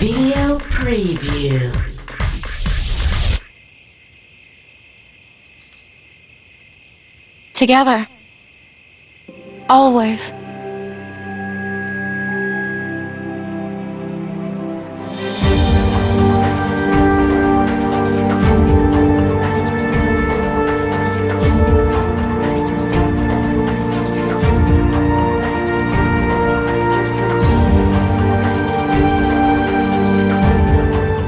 Video preview. Together. Always.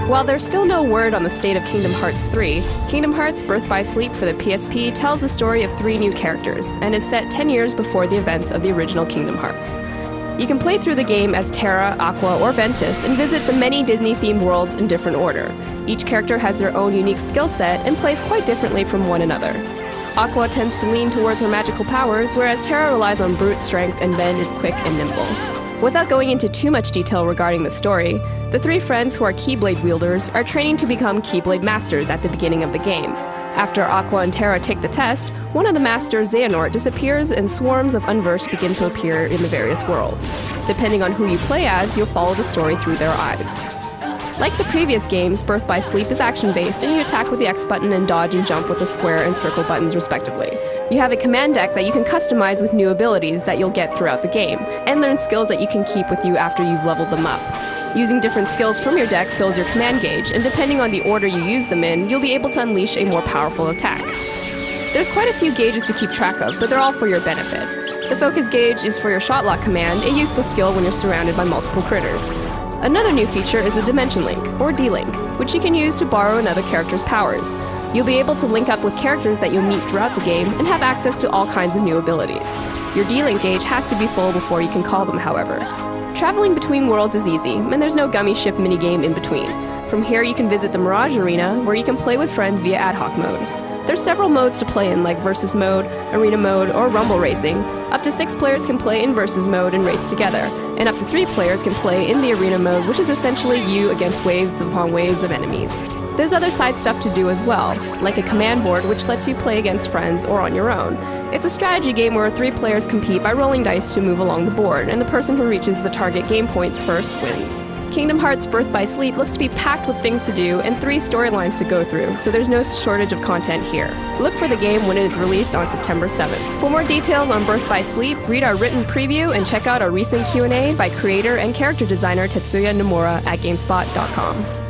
While there's still no word on the state of Kingdom Hearts 3, Kingdom Hearts Birth by Sleep for the PSP tells the story of 3 new characters, and is set 10 years before the events of the original Kingdom Hearts. You can play through the game as Terra, Aqua, or Ventus, and visit the many Disney-themed worlds in different order. Each character has their own unique skill set and plays quite differently from one another. Aqua tends to lean towards her magical powers, whereas Terra relies on brute strength and Ven is quick and nimble. Without going into too much detail regarding the story, the 3 friends who are Keyblade wielders are training to become Keyblade Masters at the beginning of the game. After Aqua and Terra take the test, one of the Masters, Xehanort, disappears and swarms of Unversed begin to appear in the various worlds. Depending on who you play as, you'll follow the story through their eyes. Like the previous games, Birth by Sleep is action-based, and you attack with the X button and dodge and jump with the square and circle buttons respectively. You have a command deck that you can customize with new abilities that you'll get throughout the game, and learn skills that you can keep with you after you've leveled them up. Using different skills from your deck fills your command gauge, and depending on the order you use them in, you'll be able to unleash a more powerful attack. There's quite a few gauges to keep track of, but they're all for your benefit. The focus gauge is for your shot lock command, a useful skill when you're surrounded by multiple critters. Another new feature is the Dimension Link, or D-Link, which you can use to borrow another character's powers. You'll be able to link up with characters that you'll meet throughout the game and have access to all kinds of new abilities. Your D-Link gauge has to be full before you can call them, however. Traveling between worlds is easy, and there's no gummy ship minigame in between. From here you can visit the Mirage Arena, where you can play with friends via ad hoc mode. There's several modes to play in, like Versus Mode, Arena Mode, or Rumble Racing. Up to 6 players can play in Versus Mode and race together, and up to 3 players can play in the Arena Mode, which is essentially you against waves upon waves of enemies. There's other side stuff to do as well, like a command board which lets you play against friends or on your own. It's a strategy game where 3 players compete by rolling dice to move along the board, and the person who reaches the target game points first wins. Kingdom Hearts Birth by Sleep looks to be packed with things to do and 3 storylines to go through, so there's no shortage of content here. Look for the game when it is released on September 7th. For more details on Birth by Sleep, read our written preview and check out our recent Q&A by creator and character designer Tetsuya Nomura at GameSpot.com.